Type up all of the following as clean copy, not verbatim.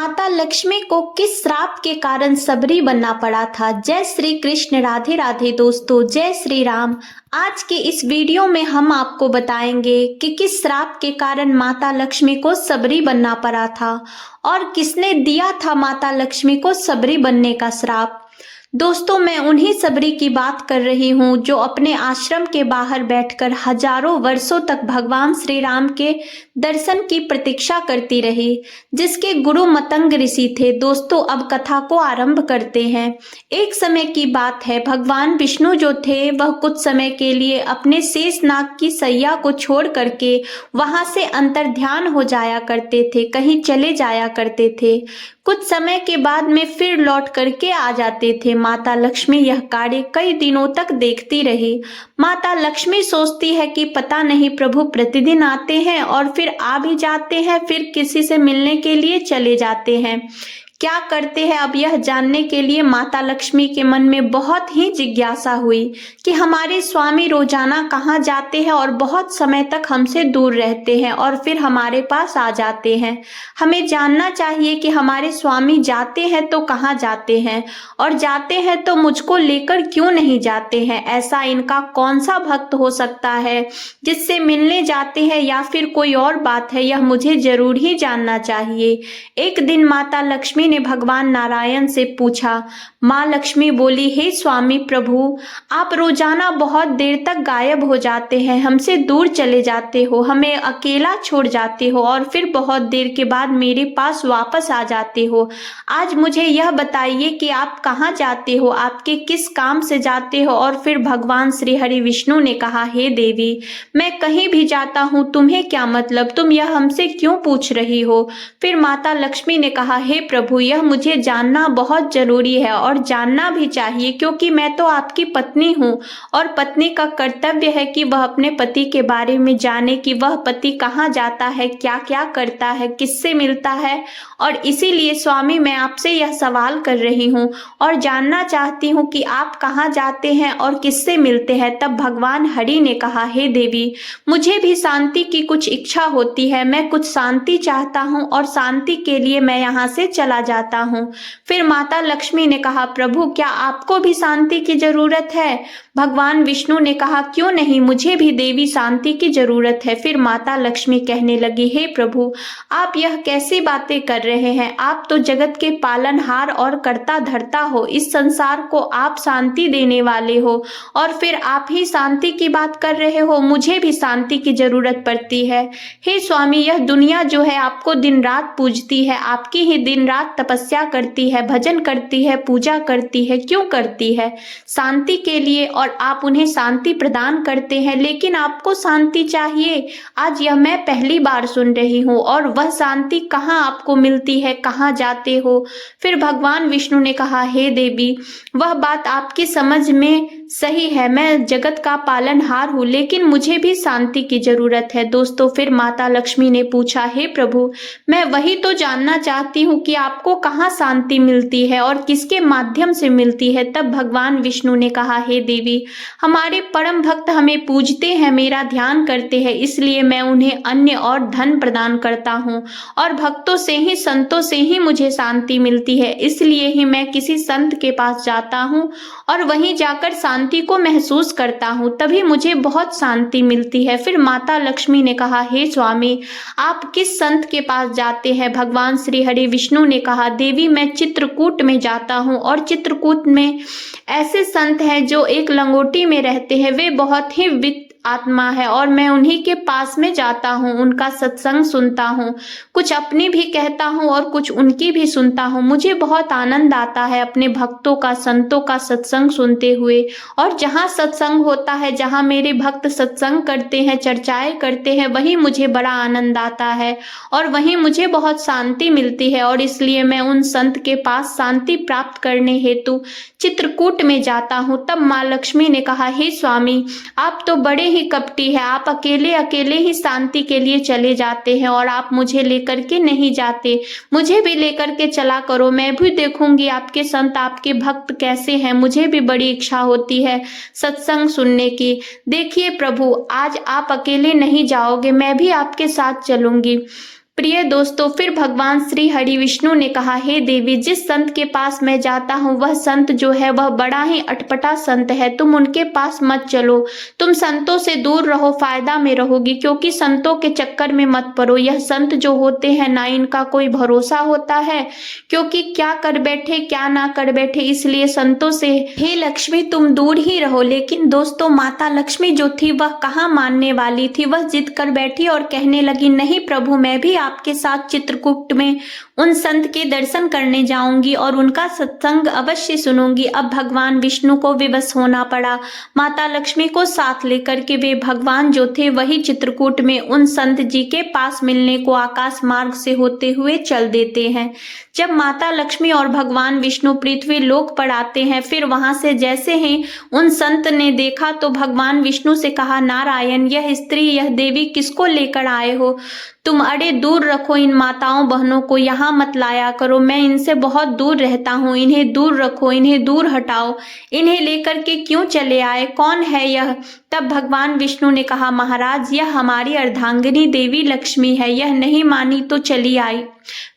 माता लक्ष्मी को किस श्राप के कारण सबरी बनना पड़ा था। जय श्री कृष्ण, राधे राधे दोस्तों, जय श्री राम। आज के इस वीडियो में हम आपको बताएंगे कि किस श्राप के कारण माता लक्ष्मी को सबरी बनना पड़ा था और किसने दिया था माता लक्ष्मी को सबरी बनने का श्राप। दोस्तों, मैं उन्हीं सबरी की बात कर रही हूँ जो अपने आश्रम के बाहर बैठकर हजारों वर्षों तक भगवान श्री राम के दर्शन की प्रतीक्षा करती रही, जिसके गुरु मतंग ऋषि थे। दोस्तों, अब कथा को आरंभ करते हैं। एक समय की बात है, भगवान विष्णु जो थे वह कुछ समय के लिए अपने शेषनाग की सैया को छोड़ करके वहां से अंतर ध्यान हो जाया करते थे, कहीं चले जाया करते थे। कुछ समय के बाद में फिर लौट करके आ जाते थे। माता लक्ष्मी यह कार्य कई दिनों तक देखती रही। माता लक्ष्मी सोचती है कि पता नहीं प्रभु प्रतिदिन आते हैं और फिर आ भी जाते हैं, फिर किसी से मिलने के लिए चले जाते हैं, क्या करते हैं। अब यह जानने के लिए माता लक्ष्मी के मन में बहुत ही जिज्ञासा हुई कि हमारे स्वामी रोजाना कहाँ जाते हैं और बहुत समय तक हमसे दूर रहते हैं और फिर हमारे पास आ जाते हैं। हमें जानना चाहिए कि हमारे स्वामी जाते हैं तो कहाँ जाते हैं, और जाते हैं तो मुझको लेकर क्यों नहीं जाते हैं। ऐसा इनका कौन सा भक्त हो सकता है जिससे मिलने जाते हैं, या फिर कोई और बात है, यह मुझे जरूर ही जानना चाहिए। एक दिन माता लक्ष्मी ने भगवान नारायण से पूछा। माँ लक्ष्मी बोली, हे स्वामी प्रभु, आप रोजाना बहुत देर तक गायब हो जाते हैं, हमसे दूर चले जाते हो, हमें अकेला छोड़ जाते हो और फिर बहुत देर के बाद मेरे पास वापस आ जाते हो। आज मुझे यह बताइए कि आप कहाँ जाते हो, आपके किस काम से जाते हो। और फिर भगवान श्री हरि विष्णु ने कहा, हे देवी, मैं कहीं भी जाता हूँ, तुम्हें क्या मतलब, तुम यह हमसे क्यों पूछ रही हो। फिर माता लक्ष्मी ने कहा, हे प्रभु, यह मुझे जानना बहुत जरूरी है और जानना भी चाहिए, क्योंकि मैं तो आपकी पत्नी हूँ और पत्नी का कर्तव्य है कि वह अपने पति के बारे में जाने कि वह पति कहाँ जाता है, क्या क्या करता है, किससे मिलता है। और इसीलिए स्वामी, मैं आपसे यह सवाल कर रही हूँ और जानना चाहती हूँ कि आप कहाँ जाते हैं और किससे मिलते हैं। तब भगवान हरि ने कहा, हे देवी, मुझे भी शांति की कुछ इच्छा होती है, मैं कुछ शांति चाहता हूँ और शांति के लिए मैं यहाँ से चला जाता हूँ। फिर माता लक्ष्मी ने कहा, प्रभु, क्या आपको भी शांति की जरूरत है। भगवान विष्णु ने कहा, क्यों नहीं, मुझे भी देवी शांति की जरूरत है। फिर माता लक्ष्मी कहने लगी, हे प्रभु, आप यह कैसी बातें कर रहे हैं, आप तो जगत के पालनहार और कर्ता धर्ता हो, इस संसार को आप शांति देने वाले हो और फिर आप ही शांति की बात कर रहे हो। मुझे भी शांति की जरूरत पड़ती है। हे स्वामी, यह दुनिया जो है आपको दिन रात पूजती है, आपकी ही दिन रात तपस्या करती है, भजन करती है, पूजा करती है। क्यों करती है? शांति के लिए, और आप उन्हें शांति प्रदान करते हैं, लेकिन आपको शांति चाहिए। आज यह मैं पहली बार सुन रही हूँ। और वह शांति कहाँ आपको मिलती है, कहाँ जाते हो। फिर भगवान विष्णु ने कहा, हे देवी, वह बात आपकी समझ में सही है, मैं जगत का पालनहार हूँ, लेकिन मुझे भी शांति की जरूरत है। दोस्तों, फिर माता लक्ष्मी ने पूछा, हे प्रभु, मैं वही तो जानना चाहती हूँ कि आपको कहाँ शांति मिलती है और किसके माध्यम से मिलती है। तब भगवान विष्णु ने कहा, हे देवी, हमारे परम भक्त हमें पूजते हैं, मेरा ध्यान करते हैं, इसलिए मैं उन्हें अन्न और धन प्रदान करता हूँ और भक्तों से ही, संतों से ही मुझे शांति मिलती है। इसलिए ही मैं किसी संत के पास जाता हूँ और वहीं जाकर शांति को महसूस करता हूँ, तभी मुझे बहुत शांति मिलती है। फिर माता लक्ष्मी ने कहा, हे स्वामी, आप किस संत के पास जाते हैं। भगवान श्री हरि विष्णु ने कहा, देवी, मैं चित्रकूट में जाता हूँ और चित्रकूट में ऐसे संत हैं जो एक लंगोटी में रहते हैं, वे बहुत ही वित्त आत्मा है और मैं उन्हीं के पास में जाता हूँ, उनका सत्संग सुनता हूँ, कुछ अपनी भी कहता हूँ और कुछ उनकी भी सुनता हूँ। मुझे बहुत आनंद आता है अपने भक्तों का, संतों का सत्संग सुनते हुए। और जहाँ सत्संग होता है, जहाँ मेरे भक्त सत्संग करते हैं, चर्चाएं करते हैं, वहीं मुझे बड़ा आनंद आता है और वहीं मुझे बहुत शांति मिलती है। और इसलिए मैं उन संत के पास शांति प्राप्त करने हेतु चित्रकूट में जाता हूँ। तब माँ लक्ष्मी ने कहा, हे स्वामी, आप तो बड़े ही कपटी है, आप अकेले अकेले ही शांति के लिए चले जाते हैं और आप मुझे लेकर के नहीं जाते। मुझे भी लेकर के चला करो, मैं भी देखूंगी आपके संत, आपके भक्त कैसे हैं। मुझे भी बड़ी इच्छा होती है सत्संग सुनने की। देखिए प्रभु, आज आप अकेले नहीं जाओगे, मैं भी आपके साथ चलूंगी। प्रिय दोस्तों, फिर भगवान श्री हरि विष्णु ने कहा, हे देवी, जिस संत के पास मैं जाता हूँ वह संत जो है वह बड़ा ही अटपटा संत है। तुम उनके पास मत चलो। तुम संतों से दूर रहो, फायदा में रहोगी, क्योंकि संतों के चक्कर में मत पड़ो। यह संत जो होते हैं ना, इनका कोई भरोसा होता है, क्योंकि क्या कर बैठे क्या ना कर बैठे, इसलिए संतों से हे लक्ष्मी तुम दूर ही रहो। लेकिन दोस्तों, माता लक्ष्मी जो थी वह कहाँ मानने वाली थी। वह जिद कर बैठी और कहने लगी, नहीं प्रभु, मैं भी आपके साथ चित्रकूट में उन संत के दर्शन करने जाऊंगी और उनका सत्संग अवश्य सुनूंगी। अब भगवान विष्णु को विवश होना पड़ा। माता लक्ष्मी को साथ लेकर के वे भगवान जो थे वही चित्रकूट में उन संत जी के पास मिलने को आकाश मार्ग से होते हुए चल देते हैं। जब माता लक्ष्मी और भगवान विष्णु पृथ्वी लोक पर आते हैं, फिर वहां से जैसे ही उन संत ने देखा तो भगवान विष्णु से कहा, नारायण, यह स्त्री, यह देवी किसको लेकर आए हो तुम? अरे दूर रखो, इन माताओं बहनों को यहाँ मत लाया करो। मैं इनसे बहुत दूर रहता हूँ। इन्हें दूर रखो, इन्हें दूर हटाओ। इन्हें लेकर के क्यों चले आए? कौन है यह? तब भगवान विष्णु ने कहा, महाराज, यह हमारी अर्धांगिनी देवी लक्ष्मी है। यह नहीं मानी तो चली आई।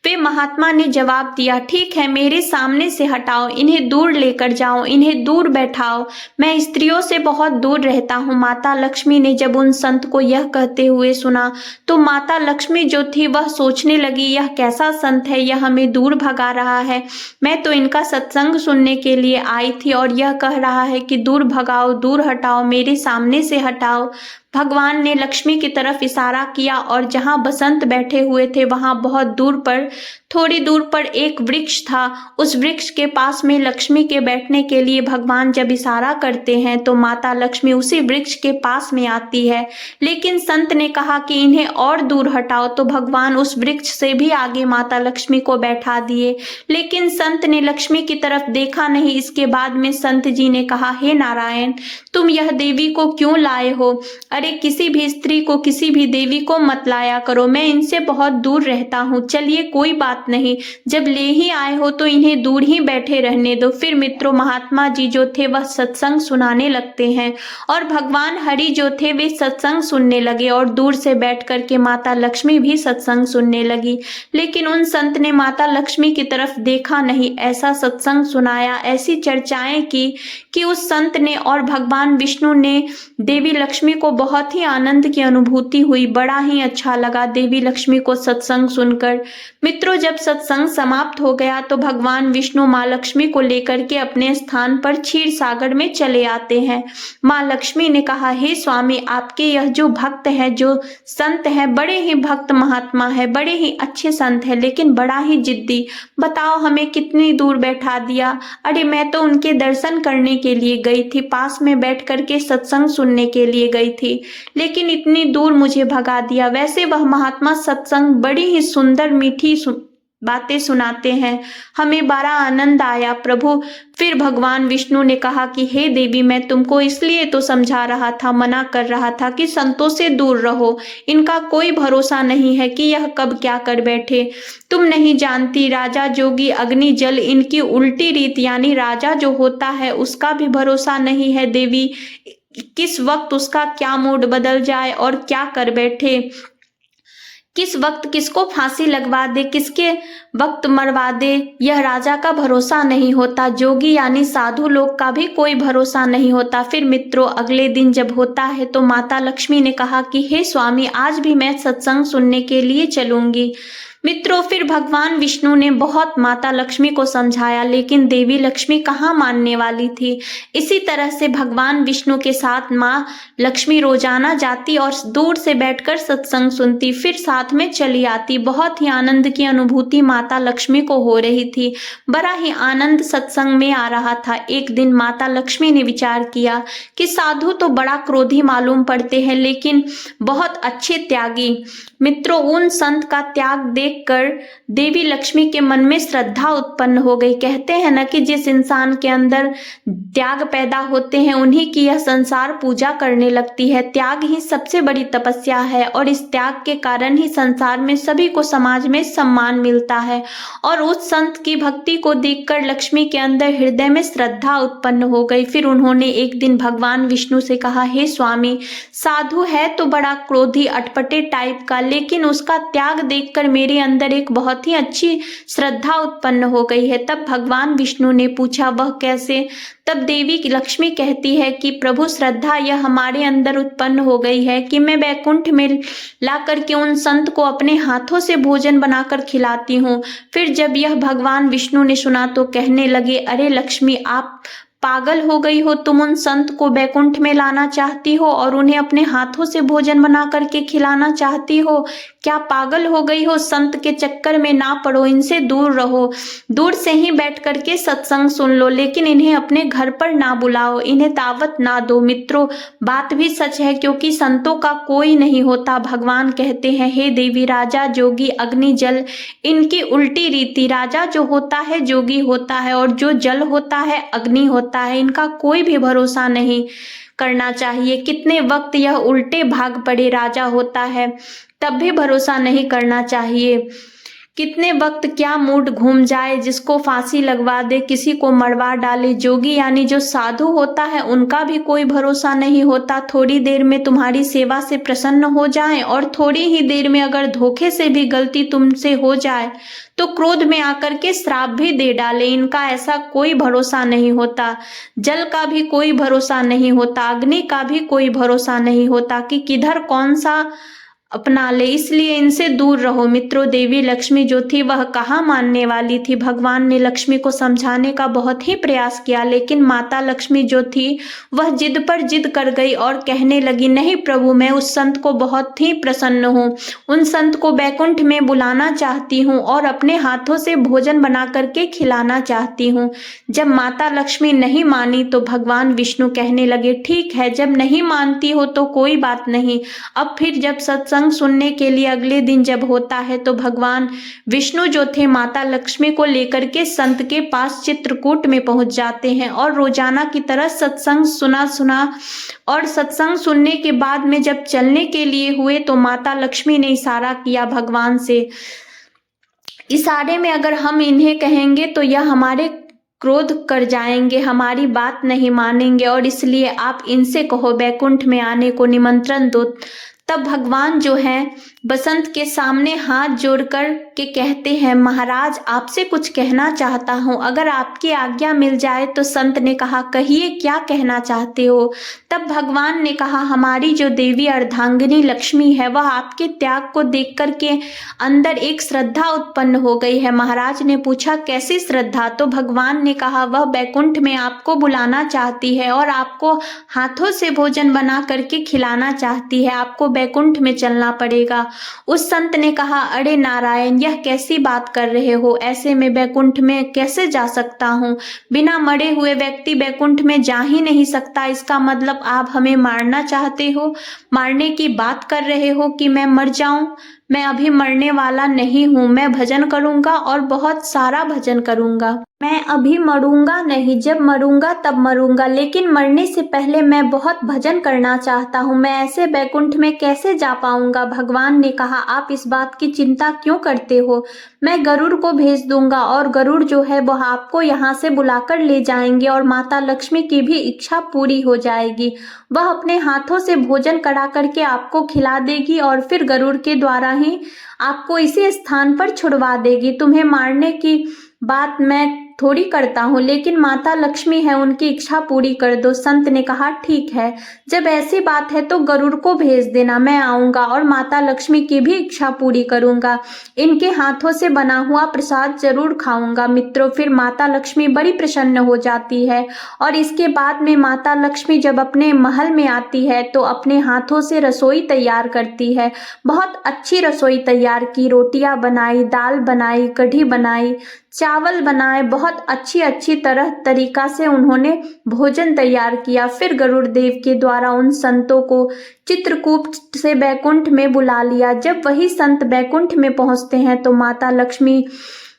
वे महात्मा ने जवाब दिया, ठीक है, मेरे सामने से हटाओ, इन्हें दूर लेकर जाओ, इन्हें दूर बैठाओ। मैं स्त्रियों से बहुत दूर रहता हूँ। माता लक्ष्मी ने जब उन संत को यह कहते हुए सुना तो माता लक्ष्मी जो थी वह सोचने लगी, यह कैसा संत है, यह हमें दूर भगा रहा है। मैं तो इनका सत्संग सुनने के लिए आई थी और यह कह रहा है कि दूर भगाओ, दूर हटाओ, मेरे सामने से हटाओ। भगवान ने लक्ष्मी की तरफ इशारा किया और जहां बसंत बैठे हुए थे वहां बहुत दूर पर, थोड़ी दूर पर एक वृक्ष था। उस वृक्ष के पास में लक्ष्मी के बैठने के लिए भगवान जब इशारा करते हैं तो माता लक्ष्मी उसी वृक्ष के पास में आती है। लेकिन संत ने कहा कि इन्हें और दूर हटाओ, तो भगवान उस वृक्ष से भी आगे माता लक्ष्मी को बैठा दिए। लेकिन संत ने लक्ष्मी की तरफ देखा नहीं। इसके बाद में संत जी ने कहा, हे नारायण, तुम यह देवी को क्यों लाए हो? अरे किसी भी स्त्री को, किसी भी देवी को मत लाया करो। मैं इनसे बहुत दूर रहता हूँ। चलिए कोई बात नहीं, जब ले ही आए हो तो इन्हें दूर ही बैठे रहने दो। फिर मित्रों, महात्मा जी जो थे वह सत्संग सुनाने लगते हैं और भगवान हरि जो थे वे सत्संग सुनने लगे और दूर से बैठ करके माता लक्ष्मी भी सत्संग सुनने लगी। लेकिन उन संत ने माता लक्ष्मी की तरफ देखा नहीं। ऐसा सत्संग सुनाया, ऐसी चर्चाएं की कि उस संत ने और भगवान विष्णु ने देवी लक्ष्मी को बहुत ही आनंद की अनुभूति हुई। बड़ा ही अच्छा लगा देवी लक्ष्मी को सत्संग सुनकर। मित्रों, जब सत्संग समाप्त हो गया तो भगवान विष्णु माँ लक्ष्मी को लेकर के अपने स्थान पर क्षीर सागर में चले आते हैं। माँ लक्ष्मी ने कहा, हे स्वामी, आपके यह जो भक्त है, जो संत है, बड़े ही भक्त महात्मा है, बड़े ही अच्छे संत है, लेकिन बड़ा ही जिद्दी। बताओ हमें कितनी दूर बैठा दिया। अरे मैं तो उनके दर्शन करने के लिए गई थी, पास में बैठ करके सत्संग सुनने के लिए गई थी, लेकिन इतनी दूर मुझे भगा दिया। वैसे वह महात्मा सत्संग बड़ी ही सुंदर मीठी बातें सुनाते हैं, हमें बड़ा आनंद आया प्रभु। फिर भगवान विष्णु ने कहा कि हे देवी, मैं तुमको इसलिए तो समझा रहा था, मना कर रहा था कि संतों से दूर रहो। इनका कोई भरोसा नहीं है कि यह कब क्या कर बैठे। तुम नहीं जानती, राजा जोगी अग्नि जल, इनकी उल्टी रीत, यानी राजा जो होता है उसका भी भरोसा नहीं है देवी, किस वक्त उसका क्या मूड बदल जाए और क्या कर बैठे, किस वक्त किसको फांसी लगवा दे, किसके वक्त मरवा दे, यह राजा का भरोसा नहीं होता। जोगी यानी साधु लोग का भी कोई भरोसा नहीं होता। फिर मित्रों, अगले दिन जब होता है तो माता लक्ष्मी ने कहा कि हे स्वामी, आज भी मैं सत्संग सुनने के लिए चलूंगी। मित्रों, फिर भगवान विष्णु ने बहुत माता लक्ष्मी को समझाया, लेकिन देवी लक्ष्मी कहाँ मानने वाली थी। इसी तरह से भगवान विष्णु के साथ माँ लक्ष्मी रोजाना जाती और दूर से बैठकर सत्संग सुनती, फिर साथ में चली आती। बहुत ही आनंद की अनुभूति माता लक्ष्मी को हो रही थी। बड़ा ही आनंद सत्संग में आ रहा था। एक दिन माता लक्ष्मी ने विचार किया कि साधु तो बड़ा क्रोधी मालूम पड़ते हैं, लेकिन बहुत अच्छे त्यागी। मित्रों, उन संत का त्याग देख देखकर देवी लक्ष्मी के मन में श्रद्धा उत्पन्न हो गई। कहते हैं ना कि जिस इंसान के अंदर त्याग पैदा होते हैं उन्हीं की यह संसार पूजा करने लगती है। त्याग ही सबसे बड़ी तपस्या है और इस त्याग के कारण ही संसार में सभी को समाज में सम्मान मिलता है। और उस संत की भक्ति को देखकर लक्ष्मी के अंदर हृदय में श्रद्धा उत्पन्न हो गई। फिर उन्होंने एक दिन भगवान विष्णु से कहा, हे स्वामी, साधु है तो बड़ा क्रोधी अटपटे टाइप का, लेकिन उसका त्याग देखकर मेरे अंदर एक बहुत ही अच्छी श्रद्धा उत्पन्न हो गई है। तब भगवान विष्णु ने पूछा, वह कैसे? तब देवी लक्ष्मी कहती है कि प्रभु, श्रद्धा यह हमारे अंदर उत्पन्न हो गई है कि मैं वैकुंठ में ला करके उन संत को अपने हाथों से भोजन बनाकर खिलाती हूँ। फिर जब यह भगवान विष्णु ने सुना तो कहने लगे, अरे लक्ष्मी, आप पागल हो गई हो? तुम उन संत को वैकुंठ में लाना चाहती हो और उन्हें अपने हाथों से भोजन बना करके खिलाना चाहती हो? क्या पागल हो गई हो? संत के चक्कर में ना पड़ो, इनसे दूर रहो। दूर से ही बैठ करके सत्संग सुन लो, लेकिन इन्हें अपने घर पर ना बुलाओ, इन्हें दावत ना दो। मित्रों, बात भी सच है, क्योंकि संतों का कोई नहीं होता। भगवान कहते हैं, हे देवी, राजा जोगी अग्नि जल इनकी उल्टी रीति। राजा जो होता है जोगी होता है, और जो जल होता है अग्नि होता है। इनका कोई भी भरोसा नहीं करना चाहिए। कितने वक्त यह उल्टे भाग पड़े, राजा होता है तब भी भरोसा नहीं करना चाहिए। कितने वक्त क्या मूड घूम जाए, जिसको फांसी लगवा दे, किसी को मरवा डाले। जोगी यानी जो साधु होता है उनका भी कोई भरोसा नहीं होता। थोड़ी देर में तुम्हारी सेवा से प्रसन्न हो जाए और थोड़ी ही देर में अगर धोखे से भी गलती तुमसे हो जाए तो क्रोध में आकर के श्राप भी दे डाले। इनका ऐसा कोई भरोसा नहीं होता। जल का भी कोई भरोसा नहीं होता, अग्नि का भी कोई भरोसा नहीं होता कि किधर कौन सा अपना ले, इसलिए इनसे दूर रहो। मित्रों, देवी लक्ष्मी जो थी वह कहाँ मानने वाली थी। भगवान ने लक्ष्मी को समझाने का बहुत ही प्रयास किया, लेकिन माता लक्ष्मी जो थी वह जिद पर जिद कर गई और कहने लगी, नहीं प्रभु, मैं उस संत को बहुत ही प्रसन्न हूँ, उन संत को बैकुंठ में बुलाना चाहती हूँ और अपने हाथों से भोजन बना करके खिलाना चाहती हूँ। जब माता लक्ष्मी नहीं मानी तो भगवान विष्णु कहने लगे, ठीक है, जब नहीं मानती हो तो कोई बात नहीं। अब फिर जब सत्संग सुनने के लिए अगले दिन जब होता है तो भगवान विष्णु जो थे माता लक्ष्मी को लेकर के संत के पास चित्रकूट में पहुंच जाते हैं और रोजाना की तरह सत्संग सुना और सत्संग सुनने के बाद में जब चलने के लिए हुए तो माता लक्ष्मी ने इशारा किया भगवान से। इशारे में अगर हम इन्हें कहेंगे तो यह हमारे क्रोध कर जाएंगे, हमारी बात नहीं मानेंगे, और इसलिए आप इनसे कहो बैकुंठ में आने को निमंत्रण दो। तब भगवान जो है बसंत के सामने हाथ जोड़कर के कहते हैं, महाराज, आपसे कुछ कहना चाहता हूँ, अगर आपकी आज्ञा मिल जाए। तो संत ने कहा, कहिए, क्या कहना चाहते हो? तब भगवान ने कहा, हमारी जो देवी अर्धांगिनी लक्ष्मी है वह आपके त्याग को देख कर के अंदर एक श्रद्धा उत्पन्न हो गई है। महाराज ने पूछा, कैसी श्रद्धा? तो भगवान ने कहा, वह बैकुंठ में आपको बुलाना चाहती है और आपको हाथों से भोजन बना करके खिलाना चाहती है। आपको बैकुंठ में चलना पड़ेगा। उस संत ने कहा, अरे नारायण, यह कैसी बात कर रहे हो? ऐसे में बैकुंठ में कैसे जा सकता हूँ? बिना मरे हुए व्यक्ति बैकुंठ में जा ही नहीं सकता। इसका मतलब आप हमें मारना चाहते हो? मारने की बात कर रहे हो कि मैं मर जाऊं? मैं अभी मरने वाला नहीं हूँ। मैं भजन करूंगा और बहुत सारा भजन करूंगा। मैं अभी मरूंगा नहीं, जब मरूंगा तब मरूंगा, लेकिन मरने से पहले मैं बहुत भजन करना चाहता हूँ। मैं ऐसे बैकुंठ में कैसे जा पाऊंगा? भगवान ने कहा, आप इस बात की चिंता क्यों करते हो? मैं गरुड़ को भेज दूंगा और गरुड़ जो है वह आपको यहाँ से बुलाकर ले जाएंगे और माता लक्ष्मी की भी इच्छा पूरी हो जाएगी। वह अपने हाथों से भोजन करा करके आपको खिला देगी और फिर गरुड़ के द्वारा ही आपको इसी स्थान पर छुड़वा देगी। तुम्हें मारने की बात मैं थोड़ी करता हूँ, लेकिन माता लक्ष्मी है, उनकी इच्छा पूरी कर दो। संत ने कहा, ठीक है, जब ऐसी बात है तो गरुड़ को भेज देना, मैं आऊंगा और माता लक्ष्मी की भी इच्छा पूरी करूंगा। इनके हाथों से बना हुआ प्रसाद जरूर खाऊंगा। मित्रों, फिर माता लक्ष्मी बड़ी प्रसन्न हो जाती है और इसके बाद में माता लक्ष्मी जब अपने महल में आती है तो अपने हाथों से रसोई तैयार करती है। बहुत अच्छी रसोई तैयार की, रोटियां बनाई, दाल बनाई, कढ़ी बनाई, चावल बनाए, बहुत बहुत अच्छी तरह तरीका से उन्होंने भोजन तैयार किया। फिर गरुड़ देव के द्वारा उन संतों को चित्रकूट से बैकुंठ में बुला लिया। जब वही संत बैकुंठ में पहुंचते हैं तो माता लक्ष्मी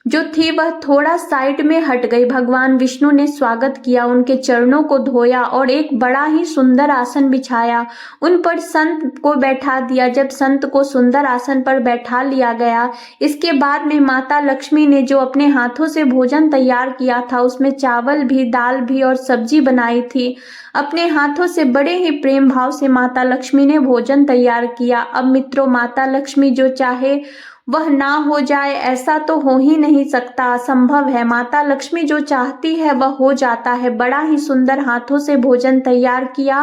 जो थी वह थोड़ा साइड में हट गई। भगवान विष्णु ने स्वागत किया, उनके चरणों को धोया और एक बड़ा ही सुंदर आसन बिछाया, उन पर संत को बैठा दिया। जब संत को सुंदर आसन पर बैठा लिया गया, इसके बाद में माता लक्ष्मी ने जो अपने हाथों से भोजन तैयार किया था उसमें चावल भी, दाल भी और सब्जी बनाई थी। अपने हाथों से बड़े ही प्रेम भाव से माता लक्ष्मी ने भोजन तैयार किया। अब मित्रों, माता लक्ष्मी जो चाहे वह ना हो जाए ऐसा तो हो ही नहीं सकता, असंभव है। माता लक्ष्मी जो चाहती है वह हो जाता है। बड़ा ही सुंदर हाथों से भोजन तैयार किया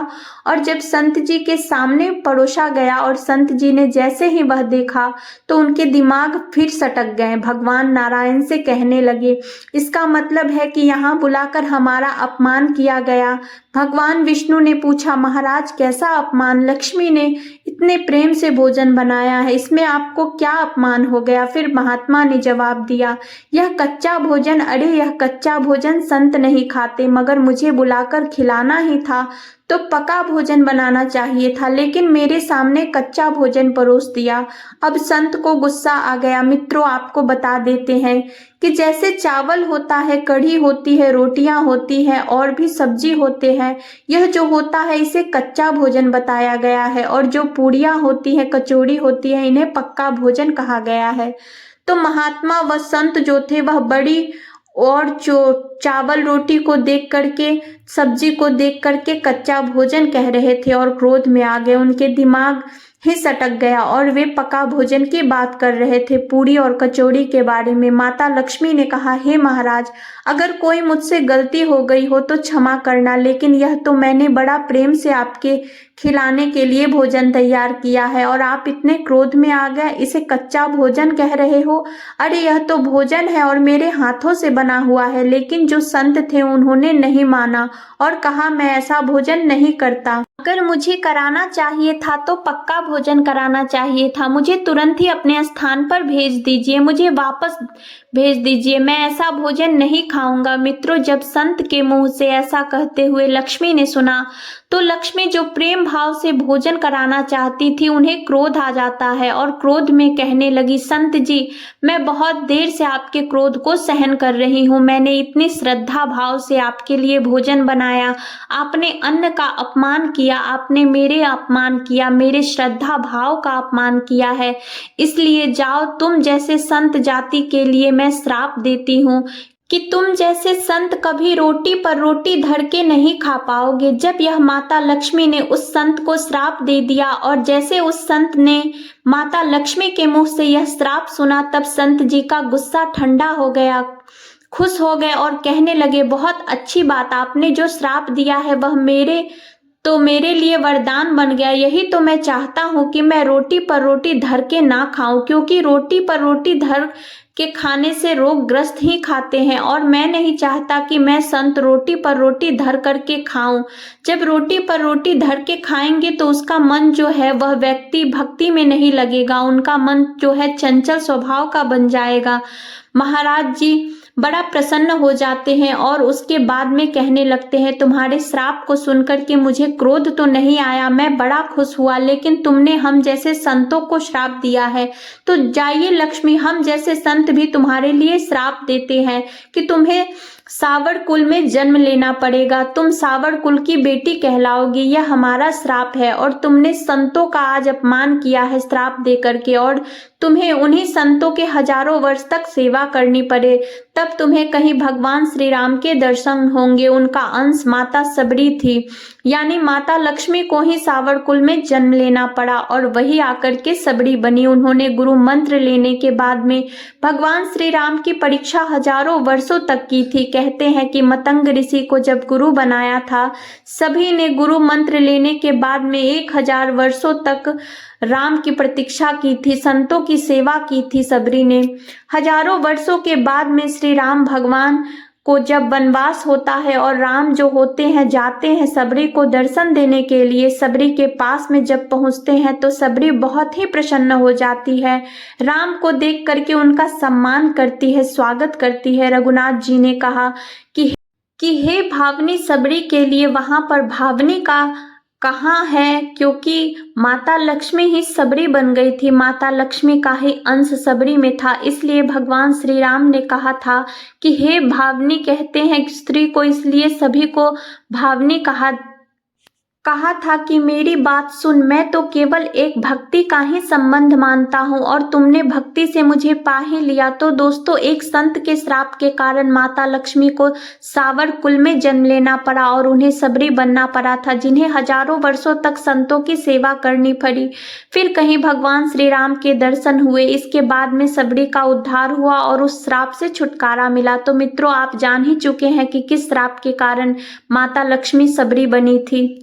और जब संत जी के सामने परोसा गया और संत जी ने जैसे ही वह देखा तो उनके दिमाग फिर सटक गए। भगवान नारायण से कहने लगे, इसका मतलब है कि यहाँ बुलाकर हमारा अपमान किया गया। भगवान विष्णु ने पूछा, महाराज कैसा अपमान? लक्ष्मी ने इतने प्रेम से भोजन बनाया है, इसमें आपको क्या अपमान हो गया? फिर महात्मा ने जवाब दिया, यह कच्चा भोजन, अरे यह कच्चा भोजन संत नहीं खाते, मगर मुझे बुलाकर खिलाना ही था तो पका भोजन बनाना चाहिए था, लेकिन मेरे सामने कच्चा भोजन परोस दिया। अब संत को गुस्सा आ गया। मित्रों, आपको बता देते हैं कि जैसे चावल होता है, कढ़ी होती है, रोटियां होती हैं और भी सब्जी होते हैं, यह जो होता है इसे कच्चा भोजन बताया गया है। और जो पूड़ियां होती है, कचौड़ी होती है, इन्हें पक्का भोजन कहा गया है। तो महात्मा व संत जो थे वह बड़ी और जो चावल रोटी को देख करके, सब्जी को देख करके कच्चा भोजन कह रहे थे और क्रोध में आ गए। उनके दिमाग ही सटक गया और वे पका भोजन की बात कर रहे थे, पूरी और कचौड़ी के बारे में। माता लक्ष्मी ने कहा, हे महाराज, अगर कोई मुझसे गलती हो गई हो तो क्षमा करना, लेकिन यह तो मैंने बड़ा प्रेम से आपके खिलाने के लिए भोजन तैयार किया है और आप इतने क्रोध में आ गए, इसे कच्चा भोजन कह रहे हो? अरे यह तो भोजन है और मेरे हाथों से बना हुआ है। लेकिन जो संत थे उन्होंने नहीं माना और कहा, मैं ऐसा भोजन नहीं करता। अगर मुझे कराना चाहिए था तो पक्का भोजन कराना चाहिए था। मुझे तुरंत ही अपने स्थान पर भेज दीजिए, मुझे वापस भेज दीजिए, मैं ऐसा भोजन नहीं खाऊंगा। मित्रों, जब संत के मुंह से ऐसा कहते हुए लक्ष्मी ने सुना तो लक्ष्मी जो प्रेम भाव से भोजन कराना चाहती थी, उन्हें क्रोध आ जाता है और क्रोध में कहने लगी, संत जी, मैं बहुत देर से आपके क्रोध को सहन कर रही हूँ। मैंने इतनी श्रद्धा भाव से आपके लिए भोजन बनाया, आपने अन्न का अपमान किया, आपने मेरे अपमान किया, मेरे श्रद्धा भाव का अपमान किया है। इसलिए जाओ, तुम जैसे संत जाति के लिए मैं श्राप देती हूँ कि तुम जैसे संत कभी रोटी पर रोटी धर के नहीं खा पाओगे। जब यह माता लक्ष्मी ने उस संत को श्राप दे दिया और जैसे उस संत ने माता लक्ष्मी के मुंह से यह श्राप सुना, तब संत जी का गुस्सा ठंडा हो गया, खुश हो गए और कहने लगे, बहुत अच्छी बात, आपने जो श्राप दिया है वह मेरे लिए वरदान बन गया। यही तो मैं चाहता हूँ कि मैं रोटी पर रोटी धर के ना खाऊं, क्योंकि रोटी पर रोटी धर के खाने से रोगग्रस्त ही खाते हैं और मैं नहीं चाहता कि मैं संत रोटी पर रोटी धर करके खाऊं। जब रोटी पर रोटी धर के खाएंगे तो उसका मन जो है वह व्यक्ति भक्ति में नहीं लगेगा, उनका मन जो है चंचल स्वभाव का बन जाएगा। महाराज जी बड़ा प्रसन्न हो जाते हैं और उसके बाद में कहने लगते हैं, तुम्हारे श्राप को सुनकर के मुझे क्रोध तो नहीं आया, मैं बड़ा खुश हुआ, लेकिन तुमने हम जैसे संतों को श्राप दिया है। तो जाइए लक्ष्मी, हम जैसे संत भी तुम्हारे लिए श्राप देते हैं कि तुम्हें सावर कुल में जन्म लेना पड़ेगा, तुम सावर कुल की बेटी कहलाओगी, यह हमारा श्राप है। और तुमने संतों का आज अपमान किया है श्राप दे करके, और तुम्हें उन्हीं संतों के हजारों वर्ष तक सेवा करनी पड़े, तब तुम्हें कहीं भगवान श्री राम के दर्शन होंगे। उनका अंश माता सबरी थी, यानी माता लक्ष्मी को ही सावर कुल में जन्म लेना पड़ा और वही आकर के सबरी बनी। उन्होंने गुरु मंत्र लेने के बाद में भगवान श्री राम की परीक्षा हजारों वर्षों तक की थी। कहते हैं कि मतंग ऋषि को जब गुरु बनाया था, सभी ने गुरु मंत्र लेने के बाद में 1000 वर्षों तक राम की प्रतीक्षा की थी, संतों की सेवा की थी सबरी ने। हजारों वर्षों के बाद में श्री राम भगवान को जब वनवास होता है और राम जो होते हैं जाते हैं सबरी को दर्शन देने के लिए, सबरी के पास में जब पहुंचते हैं तो सबरी बहुत ही प्रसन्न हो जाती है। राम को देख करके उनका सम्मान करती है, स्वागत करती है। रघुनाथ जी ने कहा कि हे भावनी, सबरी के लिए वहां पर भावनी का कहाँ है, क्योंकि माता लक्ष्मी ही सबरी बन गई थी, माता लक्ष्मी का ही अंश सबरी में था। इसलिए भगवान श्री राम ने कहा था कि हे भावनी, कहते हैं स्त्री को इसलिए सभी को भावनी कहा था कि मेरी बात सुन, मैं तो केवल एक भक्ति का ही संबंध मानता हूँ और तुमने भक्ति से मुझे पा ही लिया। तो दोस्तों, एक संत के श्राप के कारण माता लक्ष्मी को सावर कुल में जन्म लेना पड़ा और उन्हें सबरी बनना पड़ा था, जिन्हें हजारों वर्षों तक संतों की सेवा करनी पड़ी। फिर कहीं भगवान श्री राम के दर्शन हुए, इसके बाद में सबरी का उद्धार हुआ और उस श्राप से छुटकारा मिला। तो मित्रों, आप जान ही चुके हैं कि किस श्राप के कारण माता लक्ष्मी सबरी बनी थी।